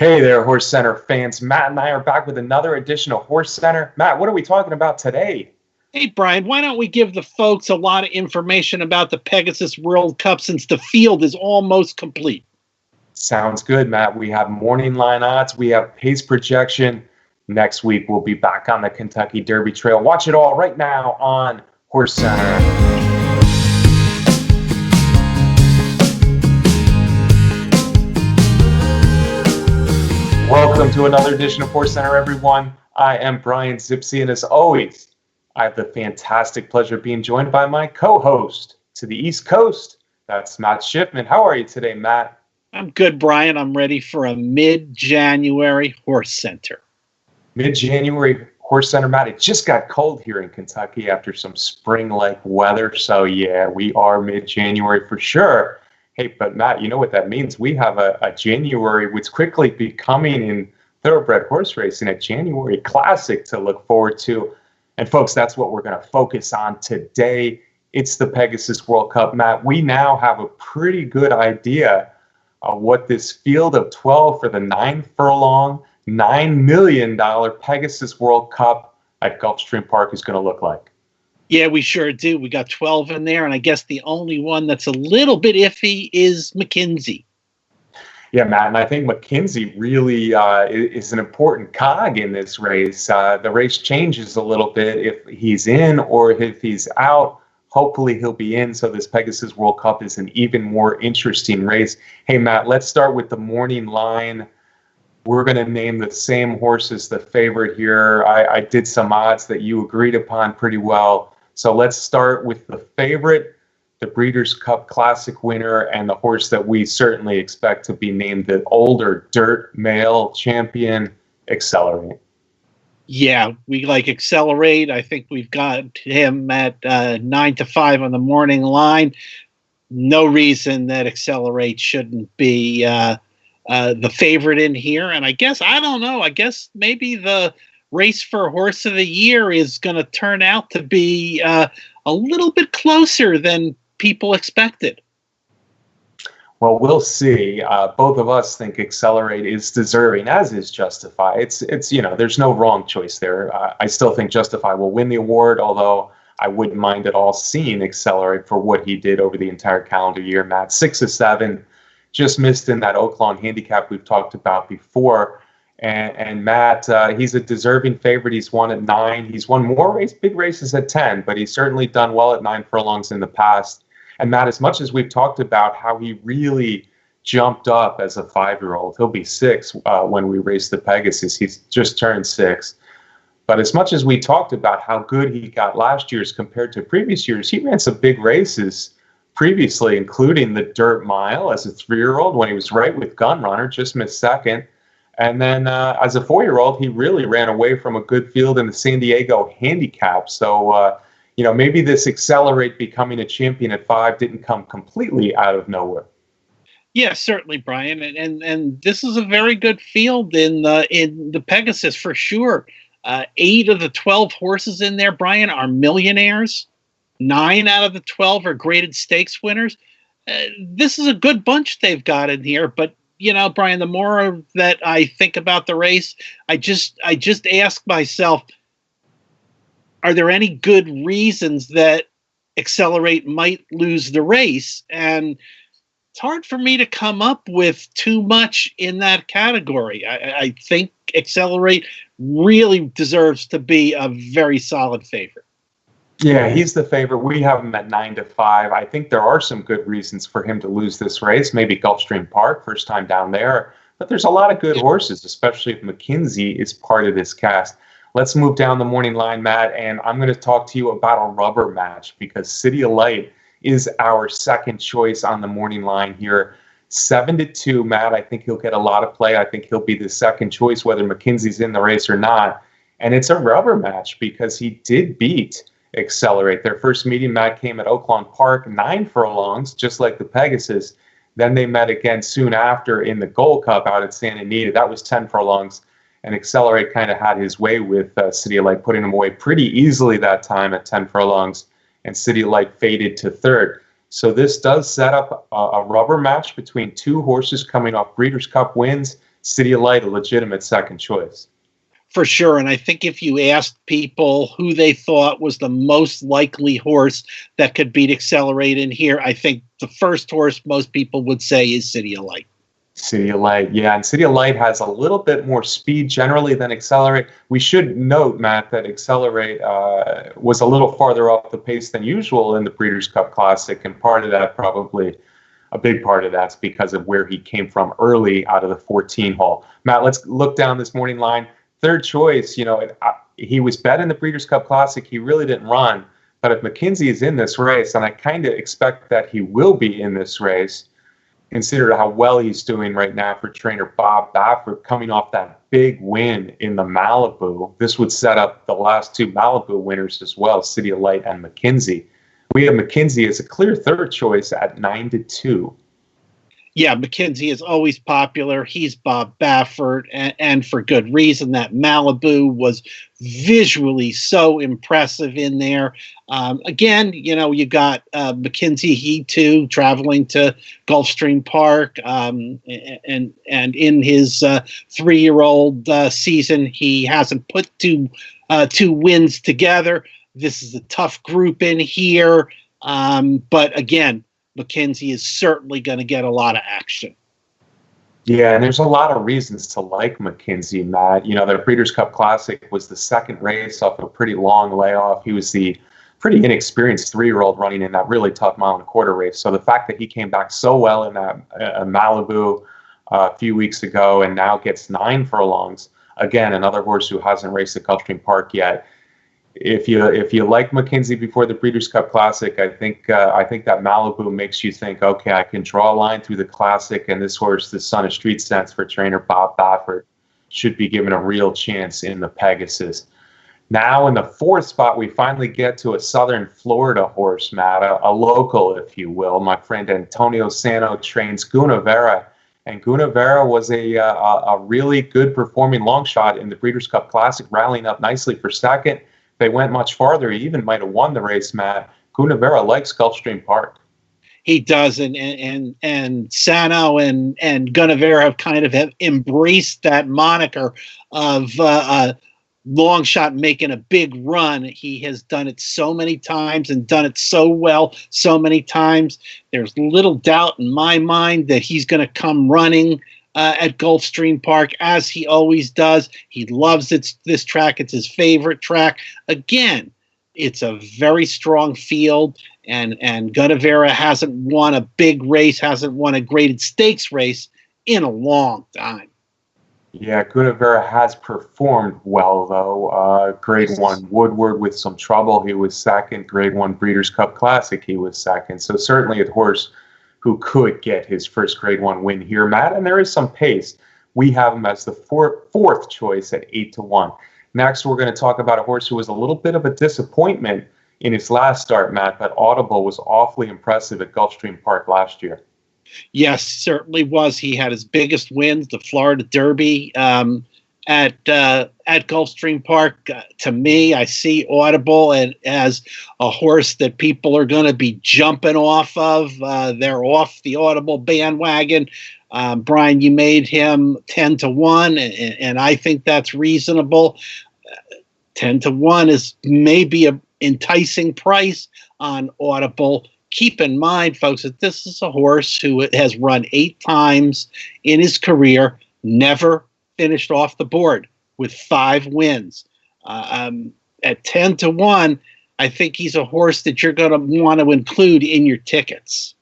Hey there, Horse Center fans. Matt and I are back with another edition of Horse Center. Matt, what are we talking about today? Hey, Brian, why don't we give the folks a lot of information about the Pegasus World Cup since the field is almost complete? Sounds good, Matt. We have morning line odds. We have pace projection. Next week, we'll be back on the Kentucky Derby Trail. Watch it all right now on Horse Center. Welcome to another edition of Horse Center, everyone. I am Brian Zipsy, and as always, I have the fantastic pleasure of being joined by my co-host to the East Coast. That's Matt Shipman. How are you today, Matt? I'm good, Brian. I'm ready for a mid-January Horse Center. Mid-January Horse Center, Matt. It just got cold here in Kentucky after some spring-like weather. So, yeah, we are mid-January for sure. Hey, but Matt, you know what that means? We have a January, which quickly becoming in thoroughbred horse racing, a January classic to look forward to. And folks, that's what we're going to focus on today. It's the Pegasus World Cup. Matt, we now have a pretty good idea of what this field of 12 for the 9-furlong, $9 million Pegasus World Cup at Gulfstream Park is going to look like. Yeah, we sure do. We got 12 in there, and I guess the only one that's a little bit iffy is McKinsey. Yeah, Matt, and I think McKinsey really is an important cog in this race. The race changes a little bit if he's in or if he's out. Hopefully he'll be in, so this Pegasus World Cup is an even more interesting race. Hey, Matt, let's start with the morning line. We're going to name the same horse as the favorite here. I did some odds that you agreed upon pretty well. So let's start with the favorite, the Breeders' Cup Classic winner, and the horse that we certainly expect to be named the older dirt male champion, Accelerate. Yeah, we like Accelerate. I think we've got him at 9-5 on the morning line. No reason that Accelerate shouldn't be the favorite in here. And I guess maybe the race for Horse of the Year is going to turn out to be a little bit closer than people expected. Well, we'll see. Both of us think Accelerate is deserving, as is Justify. It's there's no wrong choice there. I still think Justify will win the award, although I wouldn't mind at all seeing Accelerate for what he did over the entire calendar year. Matt, 6 of 7, just missed in that Oaklawn handicap we've talked about before. And Matt, he's a deserving favorite. He's won at 9. He's won more big races at 10, but he's certainly done well at 9 furlongs in the past. And Matt, as much as we've talked about how he really jumped up as a 5-year-old, he'll be 6 when we race the Pegasus. He's just turned 6. But as much as we talked about how good he got last year as compared to previous years, he ran some big races previously, including the Dirt Mile as a 3-year-old when he was right with Gunrunner, just missed second. And then as a 4-year-old, he really ran away from a good field in the San Diego handicap. So, maybe this Accelerate becoming a champion at 5 didn't come completely out of nowhere. Yeah, certainly, Brian. And this is a very good field in the Pegasus for sure. 8 of the 12 horses in there, Brian, are millionaires. 9 out of the 12 are graded stakes winners. This is a good bunch they've got in here, but Brian, the more that I think about the race, I just ask myself, are there any good reasons that Accelerate might lose the race? And it's hard for me to come up with too much in that category. I think Accelerate really deserves to be a very solid favorite. Yeah, he's the favorite. We have him at 9-5. I think there are some good reasons for him to lose this race. Maybe Gulfstream Park, first time down there. But there's a lot of good horses, especially if McKinsey is part of this cast. Let's move down the morning line, Matt, and I'm going to talk to you about a rubber match because City of Light is our second choice on the morning line here. 7-2, Matt. I think he'll get a lot of play. I think he'll be the second choice, whether McKinsey's in the race or not. And it's a rubber match because he did beat Accelerate. Their first meeting, Matt, came at Oaklawn Park, 9 furlongs, just like the Pegasus. Then they met again soon after in the Gold Cup out at Santa Anita. That was 10 furlongs. And Accelerate kind of had his way with City of Light, putting him away pretty easily that time at 10 furlongs. And City of Light faded to third. So this does set up a rubber match between two horses coming off Breeders' Cup wins. City of Light, a legitimate second choice. For sure. And I think if you asked people who they thought was the most likely horse that could beat Accelerate in here, I think the first horse most people would say is City of Light. City of Light, yeah. And City of Light has a little bit more speed generally than Accelerate. We should note, Matt, that Accelerate was a little farther off the pace than usual in the Breeders' Cup Classic. And part of that, probably a big part of that's because of where he came from early out of the 14 hole. Matt, let's look down this morning line. Third choice, he was bet in the Breeders' Cup Classic. He really didn't run. But if McKenzie is in this race, and I kind of expect that he will be in this race, consider how well he's doing right now for trainer Bob Baffert, coming off that big win in the Malibu. This would set up the last two Malibu winners as well, City of Light and McKenzie. We have McKenzie as a clear third choice at 9-2. Yeah, McKenzie is always popular. He's Bob Baffert, and for good reason. That Malibu was visually so impressive in there. Again, you got McKenzie, he too, traveling to Gulfstream Park, and in his 3-year-old season, he hasn't put two wins together. This is a tough group in here, but again, McKenzie is certainly going to get a lot of action. Yeah, and there's a lot of reasons to like McKenzie, Matt. The Breeders' Cup Classic was the second race off a pretty long layoff. He was the pretty inexperienced 3-year-old running in that really tough mile and a quarter race. So the fact that he came back so well in that Malibu a few weeks ago and now gets 9 furlongs, again, another horse who hasn't raced at Gulfstream Park yet. If you like McKenzie before the Breeders' Cup Classic, I think that Malibu makes you think, okay, I can draw a line through the Classic, and this horse, the son of Street Sense for trainer Bob Baffert, should be given a real chance in the Pegasus. Now in the fourth spot, we finally get to a Southern Florida horse, Matt, a local, if you will. My friend Antonio Sano trains Gunavera, and Gunavera was a really good performing long shot in the Breeders' Cup Classic, rallying up nicely for second. They went much farther. He even might have won the race, Matt. Gunavera likes Gulfstream Park. He does, and Sano and Gunavera have kind of embraced that moniker of long shot making a big run. He has done it so many times and done it so well so many times. There's little doubt in my mind that he's going to come running at Gulfstream Park, as he always does. He loves this track. It's his favorite track. Again, it's a very strong field, and Gunavera hasn't won a big race, hasn't won a graded stakes race in a long time. Yeah, Gunavera has performed well, though. Grade 1 Woodward with some trouble, he was second. Grade 1 Breeders' Cup Classic, he was second. So certainly a horse who could get his first Grade 1 win here, Matt, and there is some pace. We have him as the fourth choice at 8-1. Next, we're going to talk about a horse who was a little bit of a disappointment in his last start, Matt, but Audible was awfully impressive at Gulfstream Park last year. Yes, certainly was. He had his biggest wins, the Florida Derby, at Gulfstream Park. To me, I see Audible as a horse that people are going to be jumping off of. They're off the Audible bandwagon. Brian, you made him 10-1, and I think that's reasonable. 10-1 is maybe an enticing price on Audible. Keep in mind, folks, that this is a horse who has run 8 times in his career, never finished off the board with 5 wins. At 10-1, I think he's a horse that you're going to want to include in your tickets.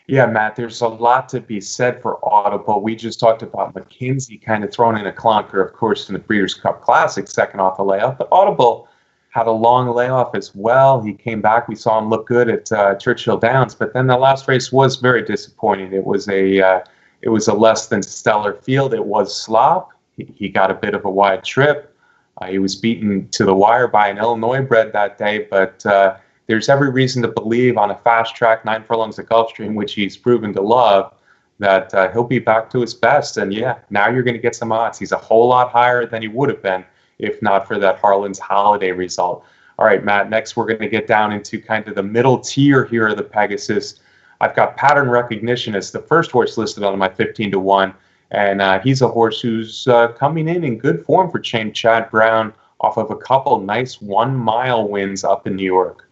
Yeah, Matt, there's a lot to be said for Audible. We just talked about McKenzie kind of thrown in a clunker, of course, in the Breeders' Cup Classic, second off the layoff. But Audible had a long layoff as well. He came back. We saw him look good at Churchill Downs, but then the last race was very disappointing. It was a less than stellar field. It was slop. He got a bit of a wide trip. He was beaten to the wire by an Illinois bred that day, but there's every reason to believe on a fast track, 9 furlongs at Gulfstream, which he's proven to love, that he'll be back to his best. And yeah, now you're going to get some odds. He's a whole lot higher than he would have been if not for that Harlan's Holiday result. All right, Matt, next we're going to get down into kind of the middle tier here of the Pegasus. I've got Pattern Recognition as the first horse listed on my 15-1. And he's a horse who's coming in good form for Chad Brown off of a couple nice 1 mile wins up in New York.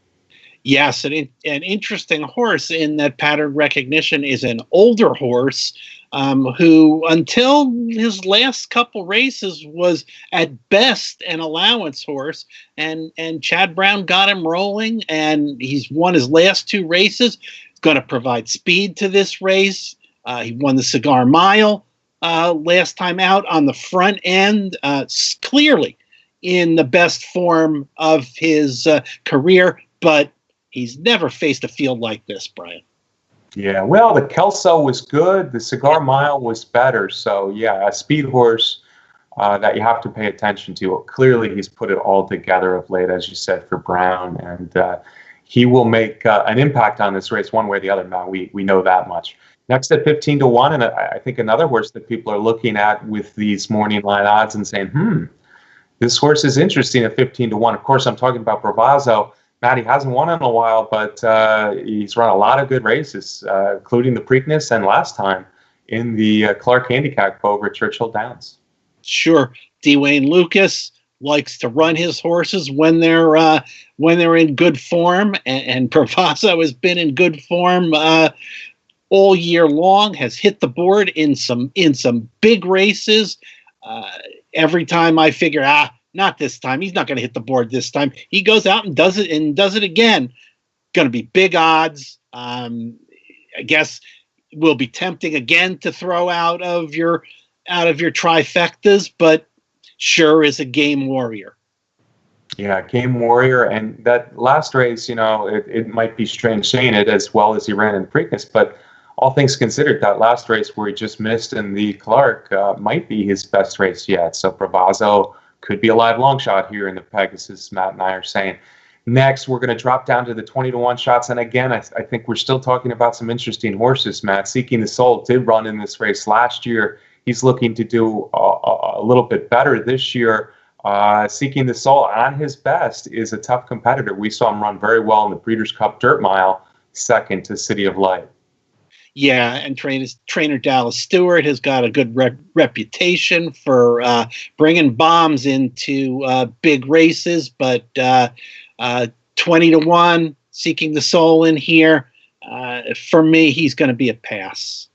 Yes, an interesting horse in that pattern recognition is an older horse who, until his last couple races, was at best an allowance horse. And Chad Brown got him rolling, and he's won his last 2 races. He's going to provide speed to this race. He won the Cigar Mile last time out on the front end, clearly in the best form of his career, but he's never faced a field like this, Brian. Yeah, well, the Kelso was good. The Cigar Mile was better. So, yeah, a speed horse that you have to pay attention to. Clearly, he's put it all together of late, as you said, for Brown. And he will make an impact on this race one way or the other. Now, we know that much. Next at 15-1, and I think another horse that people are looking at with these morning line odds and saying, this horse is interesting at 15-1. Of course, I'm talking about Bravazzo. Matt, he hasn't won in a while, but he's run a lot of good races, including the Preakness and last time in the Clark Handicap over at Churchill Downs. Sure. Dwayne Lucas likes to run his horses when they're in good form, and Bravazzo has been in good form all year long, has hit the board in some big races. Every time I figure, not this time, he's not going to hit the board this time, he goes out and does it again. Going to be big odds. I guess will be tempting again to throw out of your trifectas, but sure is a game warrior. Yeah, game warrior. And that last race, it might be strange saying it as well as he ran in Preakness, but all things considered, that last race where he just missed in the Clark might be his best race yet. So Bravazzo could be a live long shot here in the Pegasus, Matt and I are saying. Next, we're going to drop down to the 20-1 shots. And again, I think we're still talking about some interesting horses, Matt. Seeking the Soul did run in this race last year. He's looking to do a little bit better this year. Seeking the Soul on his best is a tough competitor. We saw him run very well in the Breeders' Cup Dirt Mile, second to City of Light. Yeah, and trainer Dallas Stewart has got a good reputation for bringing bombs into big races, but 20-1, Seeking the Soul in here. For me, he's going to be a pass.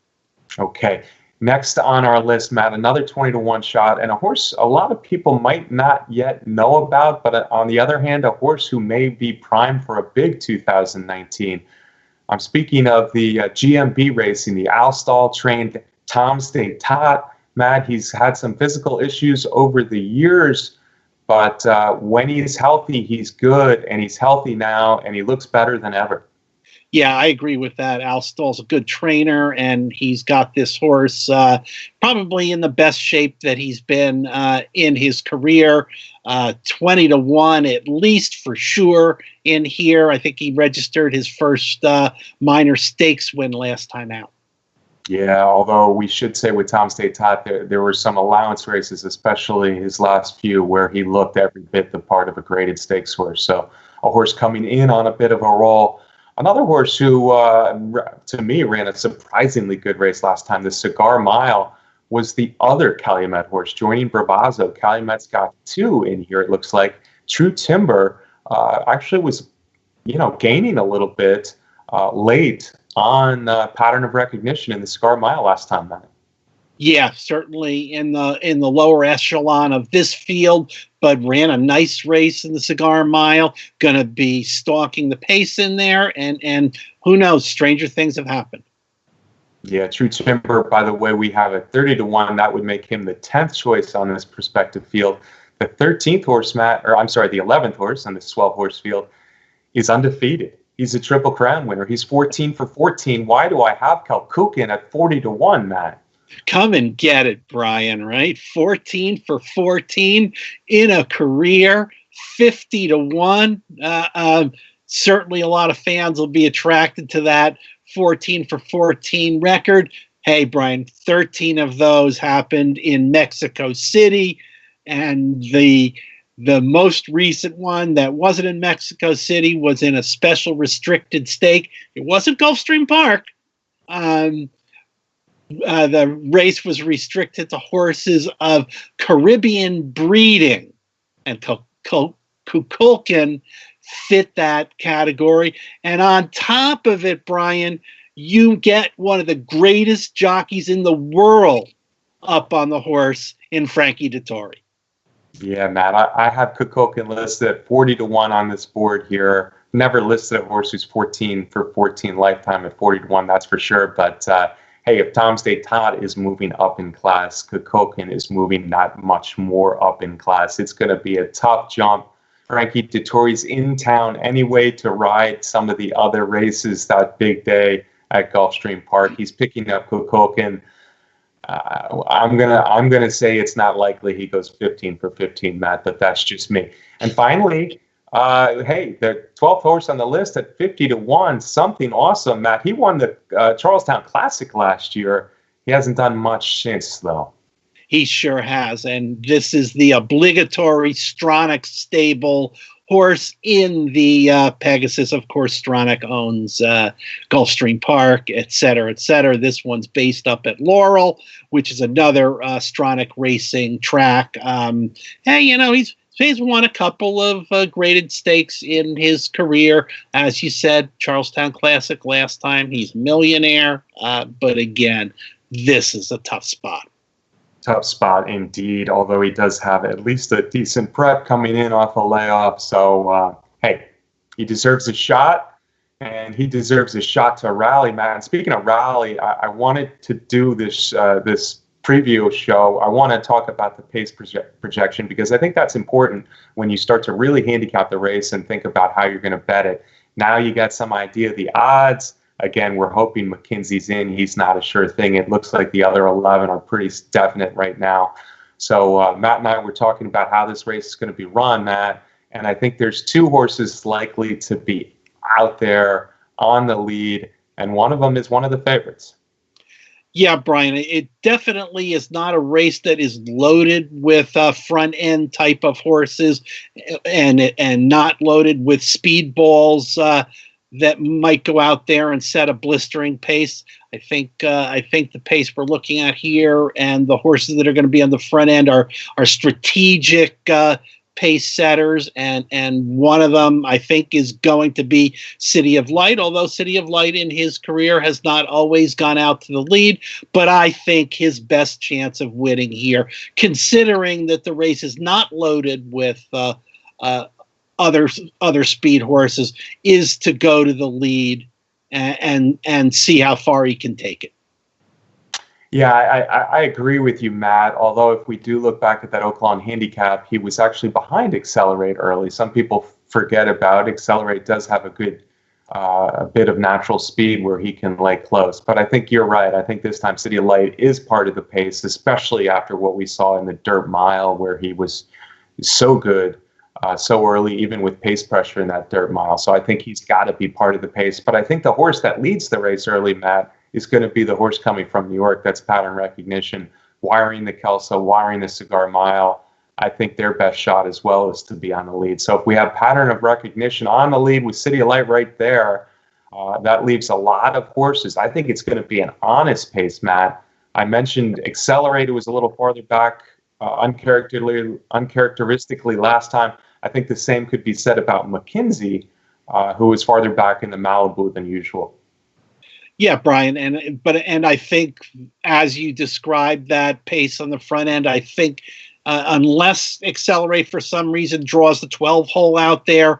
Okay. Next on our list, Matt, another 20-1 shot, and a horse a lot of people might not yet know about, but on the other hand, a horse who may be primed for a big 2019. I'm speaking of the GMB racing, the Alstall-trained Tom State-Tot. Matt, he's had some physical issues over the years, but when he's healthy, he's good, and he's healthy now, and he looks better than ever. Yeah, I agree with that. Alstall's a good trainer, and he's got this horse probably in the best shape that he's been in his career. 20-1 at least for sure in here. I think he registered his first minor stakes win last time out. Yeah, although we should say with Tom State-Tot, there were some allowance races, especially his last few, where he looked every bit the part of a graded stakes horse. So a horse coming in on a bit of a roll. Another horse who, to me, ran a surprisingly good race last time, the Cigar Mile, was the other Calumet horse joining Bravazzo. Calumet's got 2 in here, it looks like. True Timber actually was, gaining a little bit late on pattern of recognition in the Cigar Mile last time, Matt. Yeah, certainly in the lower echelon of this field, but ran a nice race in the Cigar Mile. Going to be stalking the pace in there, and who knows? Stranger things have happened. Yeah, True Timber, by the way, we have a 30-1. That would make him the 10th choice on this prospective field. The 13th horse, Matt, or I'm sorry, the 11th horse on this 12-horse field is undefeated. He's a Triple Crown winner. He's 14 for 14. Why do I have Kalkukin at 40-1, Matt? Come and get it, Brian, right? 14 for 14 in a career, 50-1. Certainly a lot of fans will be attracted to that 14 for 14 record. Hey, Brian, 13 of those happened in Mexico City, and the most recent one that wasn't in Mexico City was in a special restricted stake. It wasn't Gulfstream Park. The race was restricted to horses of Caribbean breeding, and Kukulkan fit that category. And on top of it, Brian, you get one of the greatest jockeys in the world up on the horse in Frankie Dettori. Yeah, Matt, I have Kukulkan listed at 40-1 on this board here. Never listed a horse who's 14 for 14 lifetime at 40-1, that's for sure. But hey, if Tom's Day Todd is moving up in class, Kukulkan is moving that much more up in class. It's going to be a tough jump. Frankie Dettori's in town anyway to ride some of the other races that big day at Gulfstream Park. He's picking up Kukulkan. I'm gonna say it's not likely he goes 15 for 15, Matt, but that's just me. And finally, hey, the 12th horse on the list at 50-1, something awesome, Matt. He won the Charlestown Classic last year. He hasn't done much since, though. He sure has, and this is the obligatory Stronach stable horse in the Pegasus. Of course, Stronach owns Gulfstream Park, et cetera, et cetera. This one's based up at Laurel, which is another Stronach racing track. Hey, you know, he's won a couple of graded stakes in his career. As you said, Charlestown Classic last time. He's millionaire, but again, this is a tough spot. Tough spot indeed, although he does have at least a decent prep coming in off a layoff. So, hey, he deserves a shot, and he deserves a shot to rally, Matt. And speaking of rally, I wanted to do this this preview show. I want to talk about the pace projection because I think that's important when you start to really handicap the race and think about how you're going to bet it. Now you got some idea of the odds. Again, we're hoping McKinsey's in. He's not a sure thing. It looks like the other 11 are pretty definite right now. So Matt and I were talking about how this race is going to be run, Matt. And I think there's two horses likely to be out there on the lead. And one of them is one of the favorites. Yeah, Brian, it definitely is not a race that is loaded with front end type of horses and not loaded with speedballs that might go out there and set a blistering pace. I think the pace we're looking at here and the horses that are going to be on the front end are strategic pace setters, and one of them I think is going to be City of Light, although City of Light in his career has not always gone out to the lead, but I think his best chance of winning here, considering that the race is not loaded with other speed horses, is to go to the lead and see how far he can take it. Yeah, I agree with you, Matt. Although if we do look back at that Oaklawn handicap, he was actually behind Accelerate early. Some people forget about Accelerate. Does have a good a bit of natural speed where he can lay close. But I think you're right. I think this time City of Light is part of the pace, especially after what we saw in the Dirt Mile, where he was so good so early, even with pace pressure in that Dirt Mile. So I think he's got to be part of the pace. But I think the horse that leads the race early, Matt, is going to be the horse coming from New York. That's Pattern Recognition, wiring the Kelso, wiring the Cigar Mile. I think their best shot as well is to be on the lead. So if we have Pattern of Recognition on the lead with City of Light right there, that leaves a lot of horses. I think it's going to be an honest pace, Matt. I mentioned Accelerated was a little farther back, uncharacteristically last time. I think the same could be said about McKinsey, who was farther back in the Malibu than usual. Yeah, Brian, and I think as you described that pace on the front end, I think unless Accelerate for some reason draws the 12 hole out there,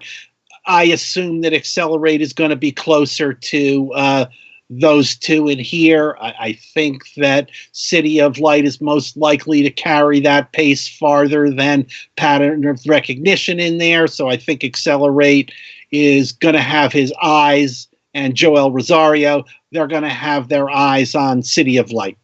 I assume that Accelerate is going to be closer to those two in here. I think that City of Light is most likely to carry that pace farther than Pattern of Recognition in there. So I think Accelerate is going to have his eyes, and Joel Rosario, they're going to have their eyes on City of Light.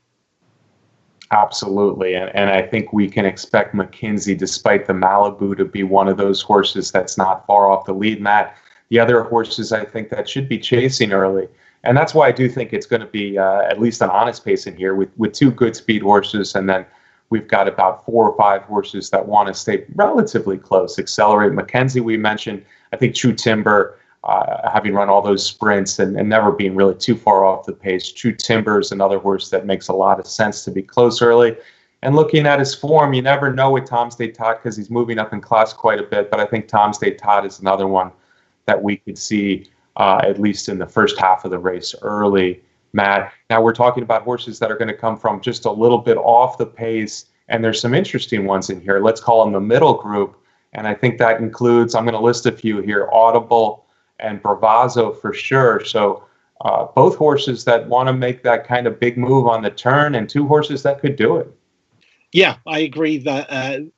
Absolutely. And I think we can expect McKinsey, despite the Malibu, to be one of those horses that's not far off the lead, Matt. The other horses I think that should be chasing early. And that's why I do think it's going to be at least an honest pace in here with two good speed horses. And then we've got about 4 or 5 horses that want to stay relatively close. Accelerate, McKenzie, we mentioned. I think True Timber, having run all those sprints and never being really too far off the pace. True Timber is another horse that makes a lot of sense to be close early. And looking at his form, you never know with Tom State Todd because he's moving up in class quite a bit. But I think Tom State Todd is another one that we could see at least in the first half of the race early, Matt. Now we're talking about horses that are going to come from just a little bit off the pace. And there's some interesting ones in here. Let's call them the middle group. And I think that includes, I'm going to list a few here, Audible and Bravazzo for sure. So both horses that want to make that kind of big move on the turn and two horses that could do it. Yeah, I agree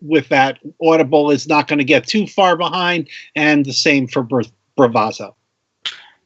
with that. Audible is not going to get too far behind, and the same for Bravazzo.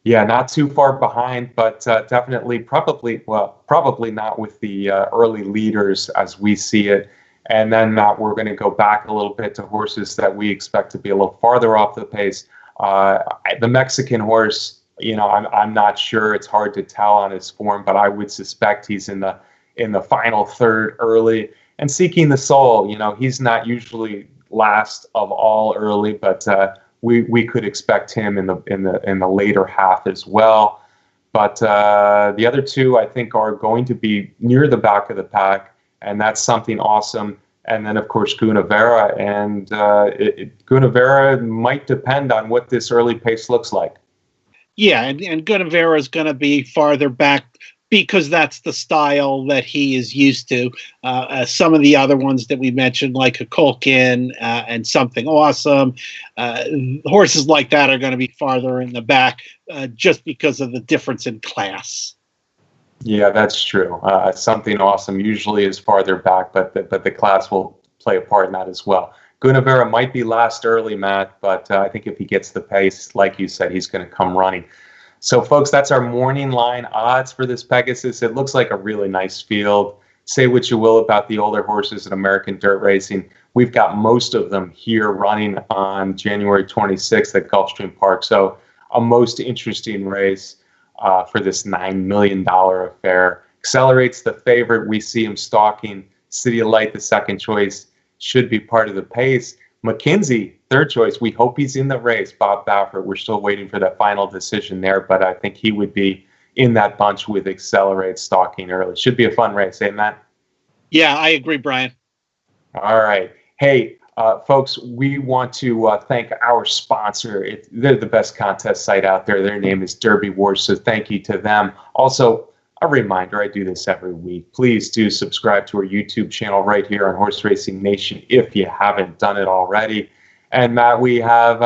Yeah, not too far behind, but definitely probably not with the early leaders as we see it. And then we're going to go back a little bit to horses that we expect to be a little farther off the pace. The Mexican horse, I'm not sure. It's hard to tell on his form, but I would suspect he's in the final third early. And Seeking the Soul, he's not usually last of all early, but we could expect him in the later half as well. But the other two, I think, are going to be near the back of the pack, and that's something awesome. And then, of course, Gunavera, and Gunavera might depend on what this early pace looks like. Yeah, and Gunavera is going to be farther back because that's the style that he is used to. Some of the other ones that we mentioned, like a Colkin and Something Awesome, horses like that are going to be farther in the back just because of the difference in class. Yeah, that's true. Something Awesome usually is farther back, but the class will play a part in that as well. Gunavera might be last early, Matt, but I think if he gets the pace, like you said, he's going to come running. So, folks, that's our morning line odds for this Pegasus. It looks like a really nice field. Say what you will about the older horses in American dirt racing. We've got most of them here running on January 26th at Gulfstream Park. So a most interesting race for this $9 million affair. Accelerates the favorite. We see him stalking. City of Light, the second choice, should be part of the pace. McKinsey, third choice. We hope he's in the race. Bob Baffert, we're still waiting for that final decision there, but I think he would be in that bunch with Accelerate stalking early. Should be a fun race, eh, Matt? Yeah, I agree, Brian. All right. Hey, folks, we want to thank our sponsor. They're the best contest site out there. Their name is Derby Wars, so thank you to them. Also, a reminder, I do this every week. Please do subscribe to our YouTube channel right here on Horse Racing Nation if you haven't done it already. And Matt, we have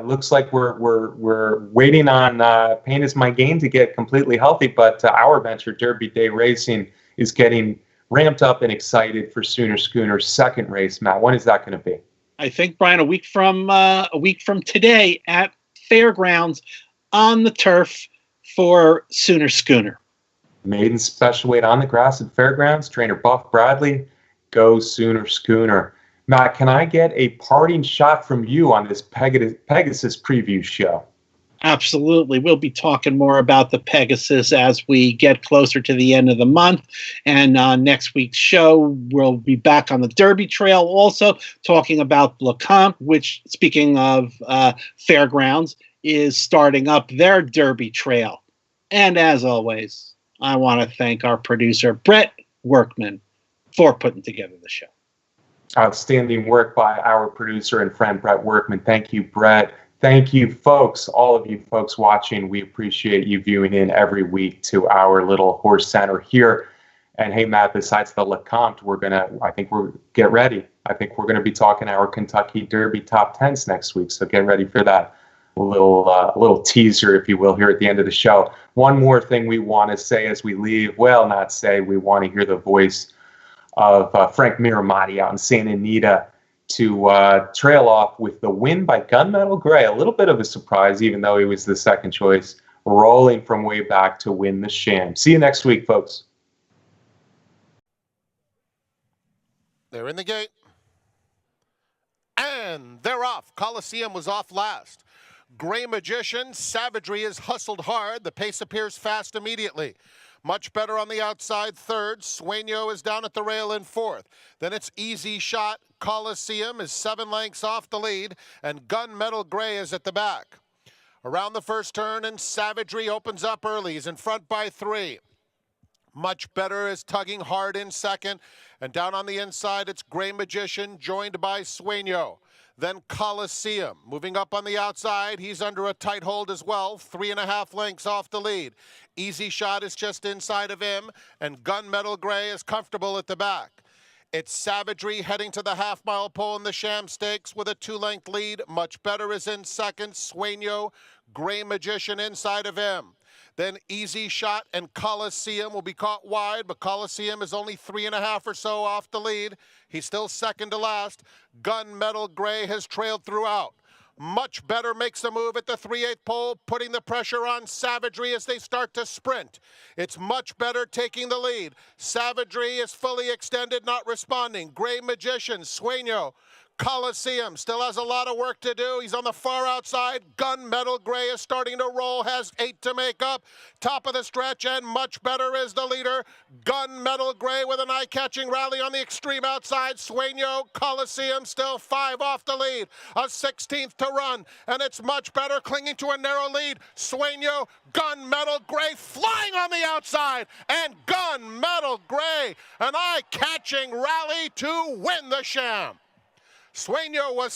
looks like we're waiting on Pain Is My Game to get completely healthy, but our venture, Derby Day Racing, is getting ramped up and excited for Sooner Schooner's second race. Matt, when is that going to be? I think, Brian, a week from today at Fairgrounds on the turf for Sooner Schooner. Maiden special weight on the grass at Fairgrounds. Trainer Buff Bradley. Go Sooner Schooner. Matt, can I get a parting shot from you on this Pegasus preview show? Absolutely. We'll be talking more about the Pegasus as we get closer to the end of the month. And on next week's show, we'll be back on the Derby Trail also talking about LeCompte, which, speaking of Fairgrounds, is starting up their Derby Trail. And as always, I want to thank our producer, Brett Workman, for putting together the show. Outstanding work by our producer and friend, Brett Workman. Thank you, Brett. Thank you, folks, all of you folks watching. We appreciate you viewing in every week to our little HorseCenter here. And hey, Matt, besides the LeCompte, we're going to be talking our Kentucky Derby top 10s next week. So get ready for that. A little teaser, if you will, here at the end of the show. One more thing we want to say as we leave. Well, not say. We want to hear the voice of Frank Miramati out in Santa Anita to trail off with the win by Gunmetal Gray. A little bit of a surprise, even though he was the second choice, rolling from way back to win the Sham. See you next week, folks. They're in the gate. And they're off. Coliseum was off last. Gray Magician, Savagery is hustled hard. The pace appears fast immediately. Much better on the outside, third. Sueño is down at the rail in fourth. Then it's Easy Shot. Coliseum is 7 lengths off the lead, and Gunmetal Gray is at the back. Around the first turn, and Savagery opens up early. He's in front by 3. Much Better is tugging hard in second. And down on the inside, it's Gray Magician, joined by Sueño. Then Coliseum. Moving up on the outside, he's under a tight hold as well. 3.5 lengths off the lead. Easy Shot is just inside of him. And Gunmetal Gray is comfortable at the back. It's Savagery heading to the half-mile pole in the Sham Stakes with a 2-length lead. Much Better is in second. Sueño, Gray Magician inside of him. Then Easy Shot and Coliseum will be caught wide, but Coliseum is only 3.5 or so off the lead. He's still second to last. Gunmetal Gray has trailed throughout. Much Better makes a move at the 3/8 pole, putting the pressure on Savagery as they start to sprint. It's Much Better taking the lead. Savagery is fully extended, not responding. Gray Magician, Sueño, Coliseum still has a lot of work to do. He's on the far outside. Gunmetal Gray is starting to roll, has 8 to make up. Top of the stretch, and Much Better is the leader. Gunmetal Gray with an eye-catching rally on the extreme outside. Sueño, Coliseum still 5 off the lead. A 16th to run, and it's Much Better clinging to a narrow lead. Sueño, Gunmetal Gray flying on the outside, and Gunmetal Gray, an eye-catching rally to win the Sham. Sueño was